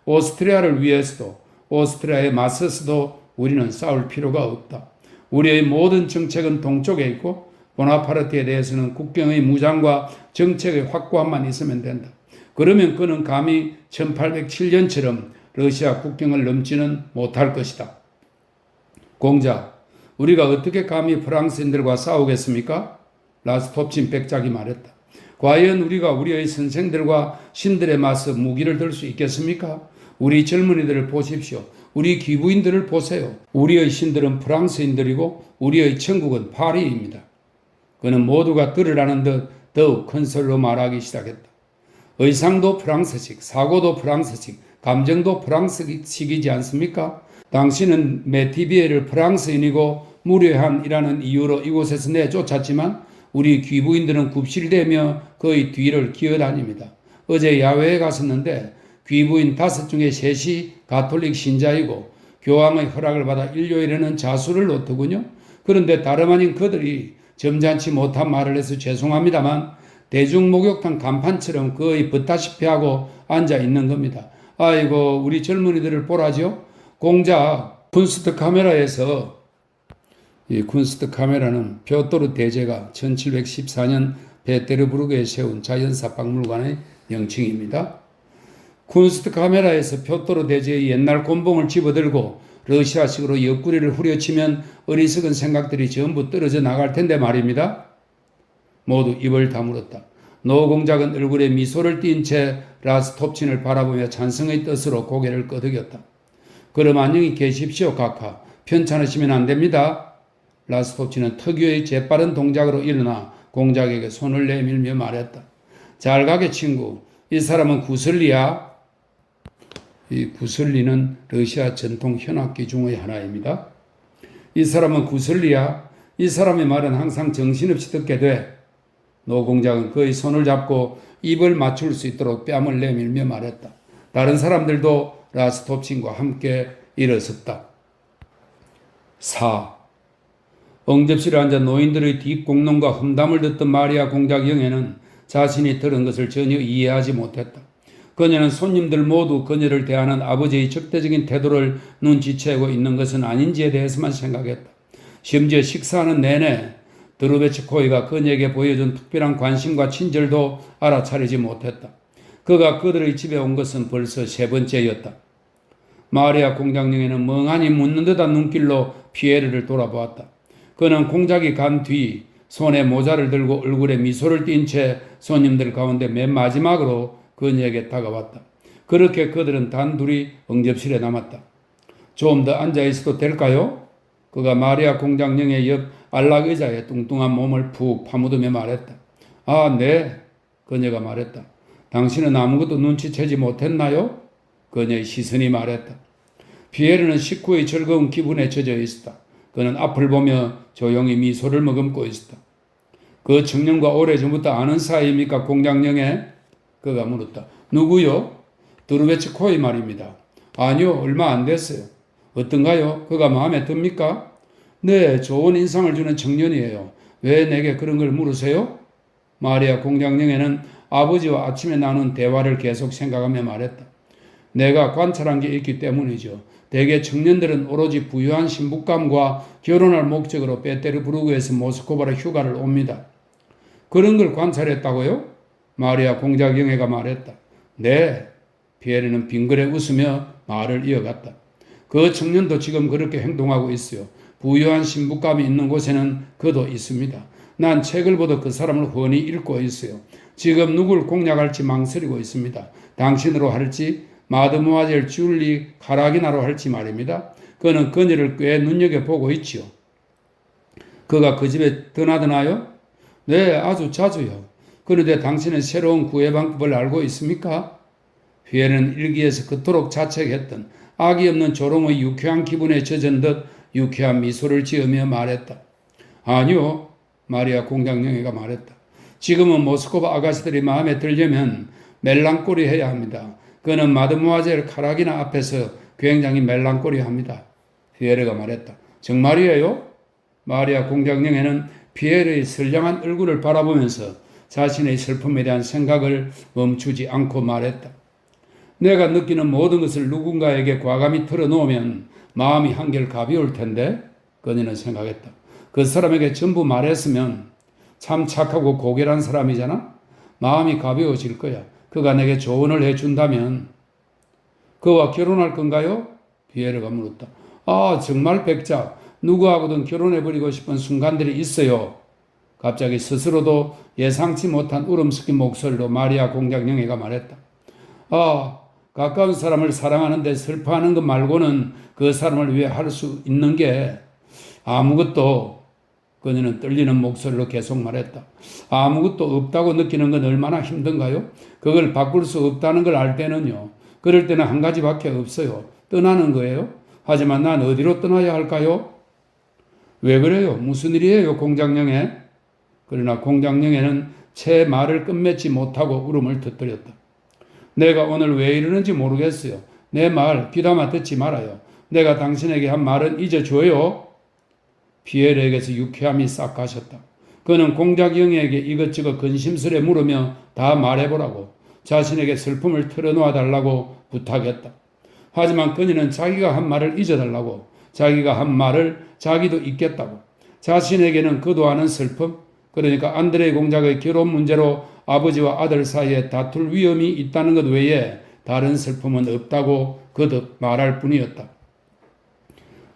오스트리아를 위해서도 오스트리아에 맞서서도 우리는 싸울 필요가 없다. 우리의 모든 정책은 동쪽에 있고 보나파르트에 대해서는 국경의 무장과 정책의 확고함만 있으면 된다. 그러면 그는 감히 1807년처럼 러시아 국경을 넘지는 못할 것이다. 공작, 우리가 어떻게 감히 프랑스인들과 싸우겠습니까? 라스톱친 백작이 말했다. 과연 우리가 우리의 선생들과 신들에 맞서 무기를 들 수 있겠습니까? 우리 젊은이들을 보십시오. 우리 귀부인들을 보세요. 우리의 신들은 프랑스인들이고 우리의 천국은 파리입니다. 그는 모두가 들으라는 듯 더욱 큰 소리로 말하기 시작했다. 의상도 프랑스식, 사고도 프랑스식, 감정도 프랑스식이지 않습니까? 당신은 메티비에를 프랑스인이고 무례한이라는 이유로 이곳에서 내쫓았지만 우리 귀부인들은 굽실대며 그의 뒤를 기어다닙니다. 어제 야외에 갔었는데 귀부인 5 중에 3이 가톨릭 신자이고 교황의 허락을 받아 일요일에는 자수를 놓더군요. 그런데 다름 아닌 그들이 점잖지 못한 말을 해서 죄송합니다만 대중목욕탕 간판처럼 거의 붙다시피 하고 앉아 있는 겁니다. 아이고 우리 젊은이들을 보라죠. 공작 쿤스트 카메라에서 이 쿤스트 카메라는 뾰토르 대제가 1714년 페테르부르크에 세운 자연사 박물관의 명칭입니다. 쿤스트 카메라에서 뾰토르 대제의 옛날 곤봉을 집어들고 러시아식으로 옆구리를 후려치면 어리석은 생각들이 전부 떨어져 나갈 텐데 말입니다. 모두 입을 다물었다. 노 공작은 얼굴에 미소를 띈 채 라스톱친을 바라보며 찬성의 뜻으로 고개를 끄덕였다. 그럼 안녕히 계십시오, 카카. 편찮으시면 안 됩니다. 라스톱친은 특유의 재빠른 동작으로 일어나 공작에게 손을 내밀며 말했다. 잘 가게 친구. 이 사람은 구슬리야. 이 구슬리는 러시아 전통 현악기 중의 하나입니다. 이 사람은 구슬리야. 이 사람의 말은 항상 정신없이 듣게 돼. 노 공작은 그의 손을 잡고 입을 맞출 수 있도록 뺨을 내밀며 말했다. 다른 사람들도 라스톱친과 함께 일어섰다. 4. 응접실에 앉아 노인들의 뒷공론과 험담을 듣던 마리아 공작 영애는 자신이 들은 것을 전혀 이해하지 못했다. 그녀는 손님들 모두 그녀를 대하는 아버지의 적대적인 태도를 눈치채고 있는 것은 아닌지에 대해서만 생각했다. 심지어 식사하는 내내 드루베츠코이가 그녀에게 보여준 특별한 관심과 친절도 알아차리지 못했다. 그가 그들의 집에 온 것은 벌써 3번째였다. 마리아 공작령에는 멍하니 묻는 듯한 눈길로 피에르를 돌아보았다. 그는 공작이 간 뒤 손에 모자를 들고 얼굴에 미소를 띈 채 손님들 가운데 맨 마지막으로 그녀에게 다가왔다. 그렇게 그들은 단둘이 응접실에 남았다. 좀 더 앉아있어도 될까요? 그가 마리아 공작령의 옆 안락 의자에 뚱뚱한 몸을 푹 파묻으며 말했다. 아, 네. 그녀가 말했다. 당신은 아무것도 눈치채지 못했나요? 그녀의 시선이 말했다. 피에르는 식구의 즐거운 기분에 젖어 있었다. 그는 앞을 보며 조용히 미소를 머금고 있었다. 그 청년과 오래전부터 아는 사이입니까, 공작령에? 그가 물었다. 누구요? 드루베츠코이 말입니다. 아니요, 얼마 안 됐어요. 어떤가요? 그가 마음에 듭니까? 네, 좋은 인상을 주는 청년이에요. 왜 내게 그런 걸 물으세요? 마리아 공작령에는 아버지와 아침에 나눈 대화를 계속 생각하며 말했다. 내가 관찰한 게 있기 때문이죠. 대개 청년들은 오로지 부유한 신부감과 결혼할 목적으로 페테르부르크에서 모스크바로 휴가를 옵니다. 그런 걸 관찰했다고요? 마리아 공작영애가 말했다. 네. 피에르는 빙그레 웃으며 말을 이어갔다. 그 청년도 지금 그렇게 행동하고 있어요. 부유한 신부감이 있는 곳에는 그도 있습니다. 난 책을 보다 그 사람을 훤히 읽고 있어요. 지금 누굴 공략할지 망설이고 있습니다. 당신으로 할지 마드모아젤 줄리 카라기나로 할지 말입니다. 그는 그녀를 꽤 눈여겨보고 있지요. 그가 그 집에 드나드나요? 네, 아주 자주요. 그런데 당신은 새로운 구애 방법을 알고 있습니까? 피에르는 일기에서 그토록 자책했던 악이 없는 조롱의 유쾌한 기분에 젖은 듯 유쾌한 미소를 지으며 말했다. 아니요, 마리아 공작령애가 말했다. 지금은 모스크바 아가씨들이 마음에 들려면 멜랑꼴이 해야 합니다. 그는 마드모아젤 카라기나 앞에서 굉장히 멜랑꼴이합니다. 피에르가 말했다. 정말이에요? 마리아 공작령애는 피에르의 선량한 얼굴을 바라보면서 자신의 슬픔에 대한 생각을 멈추지 않고 말했다. 내가 느끼는 모든 것을 누군가에게 과감히 털어놓으면 마음이 한결 가벼울 텐데 그녀는 생각했다. 그 사람에게 전부 말했으면 참 착하고 고결한 사람이잖아. 마음이 가벼워질 거야. 그가 내게 조언을 해준다면. 그와 결혼할 건가요? 피에르가 물었다. 아, 정말 백작. 누구하고든 결혼해버리고 싶은 순간들이 있어요. 갑자기 스스로도 예상치 못한 울음 섞인 목소리로 마리아 공작영애가 말했다. 아, 가까운 사람을 사랑하는데 슬퍼하는 것 말고는 그 사람을 위해 할 수 있는 게 아무것도. 그녀는 떨리는 목소리로 계속 말했다. 아무것도 없다고 느끼는 건 얼마나 힘든가요? 그걸 바꿀 수 없다는 걸 알 때는요. 그럴 때는 한 가지밖에 없어요. 떠나는 거예요. 하지만 난 어디로 떠나야 할까요? 왜 그래요? 무슨 일이에요, 공장령에? 그러나 공장령에는 채 말을 끝맺지 못하고 울음을 터뜨렸다. 내가 오늘 왜 이러는지 모르겠어요. 내 말 귀담아 듣지 말아요. 내가 당신에게 한 말은 잊어줘요. 피에르에게서 유쾌함이 싹 가셨다. 그는 공작영에게 이것저것 근심스레 물으며 다 말해보라고 자신에게 슬픔을 털어놓아 달라고 부탁했다. 하지만 그녀는 자기가 한 말을 잊어달라고, 자기가 한 말을 자기도 잊겠다고, 자신에게는 그도 아는 슬픔, 그러니까 안드레이 공작의 결혼 문제로 아버지와 아들 사이에 다툴 위험이 있다는 것 외에 다른 슬픔은 없다고 거듭 말할 뿐이었다.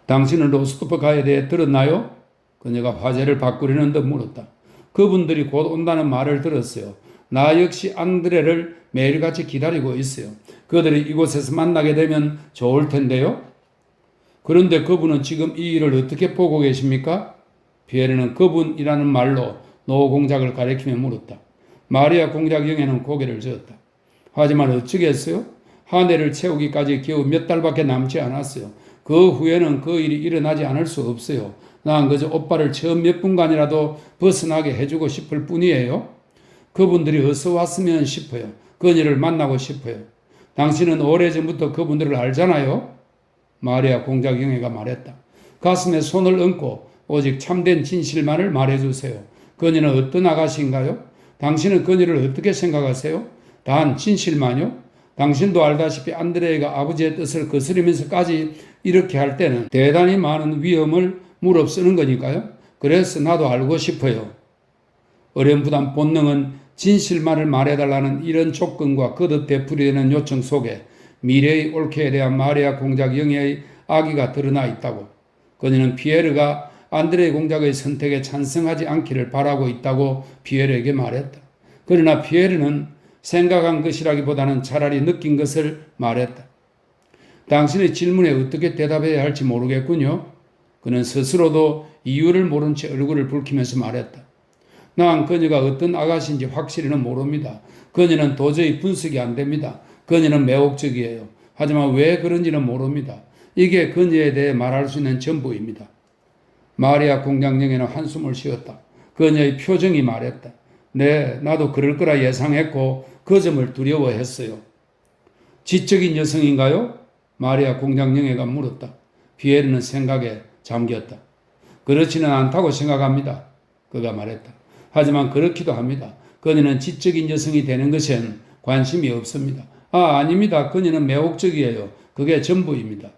당신은 로스토프가에 대해 들었나요? 그녀가 화제를 바꾸려는 듯 물었다. 그분들이 곧 온다는 말을 들었어요. 나 역시 안드레를 매일같이 기다리고 있어요. 그들이 이곳에서 만나게 되면 좋을 텐데요. 그런데 그분은 지금 이 일을 어떻게 보고 계십니까? 피에르는 그분이라는 말로 노 공작을 가리키며 물었다. 마리아 공작 영애는 고개를 저었다. 하지만 어쩌겠어요? 한 해를 채우기까지 겨우 몇 달밖에 남지 않았어요. 그 후에는 그 일이 일어나지 않을 수 없어요. 난 그저 오빠를 처음 몇 분간이라도 벗어나게 해주고 싶을 뿐이에요. 그분들이 어서 왔으면 싶어요. 그녀를 만나고 싶어요. 당신은 오래전부터 그분들을 알잖아요. 마리아 공작 영애가 말했다. 가슴에 손을 얹고 오직 참된 진실만을 말해주세요. 그녀는 어떤 아가씨인가요? 당신은 그녀를 어떻게 생각하세요? 단 진실만요? 당신도 알다시피 안드레이가 아버지의 뜻을 거스르면서까지 이렇게 할 때는 대단히 많은 위험을 무릅쓰는 거니까요. 그래서 나도 알고 싶어요. 어렴풋한 본능은 진실만을 말해달라는 이런 조건과 거듭 되풀이되는 요청 속에 미래의 옳게에 대한 마리아 공작 영예의 악의가 드러나 있다고. 그녀는 피에르가 안드레이 공작의 선택에 찬성하지 않기를 바라고 있다고 피에르에게 말했다. 그러나 피에르는 생각한 것이라기보다는 차라리 느낀 것을 말했다. 당신의 질문에 어떻게 대답해야 할지 모르겠군요. 그는 스스로도 이유를 모른 채 얼굴을 붉히면서 말했다. 난 그녀가 어떤 아가씨인지 확실히는 모릅니다. 그녀는 도저히 분석이 안 됩니다. 그녀는 매혹적이에요. 하지만 왜 그런지는 모릅니다. 이게 그녀에 대해 말할 수 있는 전부입니다. 마리아 공장령에는 한숨을 쉬었다. 그녀의 표정이 말했다. 네, 나도 그럴 거라 예상했고 그 점을 두려워했어요. 지적인 여성인가요? 마리아 공장령애가 물었다. 피에르는 생각에 잠겼다. 그렇지는 않다고 생각합니다. 그가 말했다. 하지만 그렇기도 합니다. 그녀는 지적인 여성이 되는 것엔 관심이 없습니다. 아닙니다. 그녀는 매혹적이에요. 그게 전부입니다.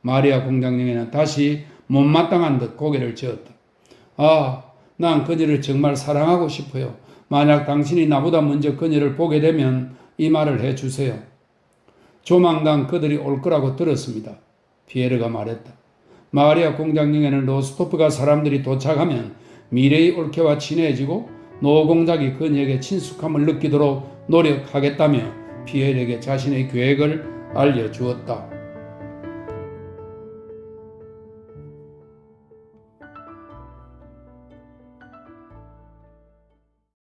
마리아 공장령애는 다시 못마땅한 듯 고개를 저었다. 난 그녀를 정말 사랑하고 싶어요. 만약 당신이 나보다 먼저 그녀를 보게 되면 이 말을 해주세요. 조만간 그들이 올 거라고 들었습니다. 피에르가 말했다. 마리아 공장령에는 로스토프가 사람들이 도착하면 미래의 올케와 친해지고 노 공작이 그녀에게 친숙함을 느끼도록 노력하겠다며 피에르에게 자신의 계획을 알려주었다.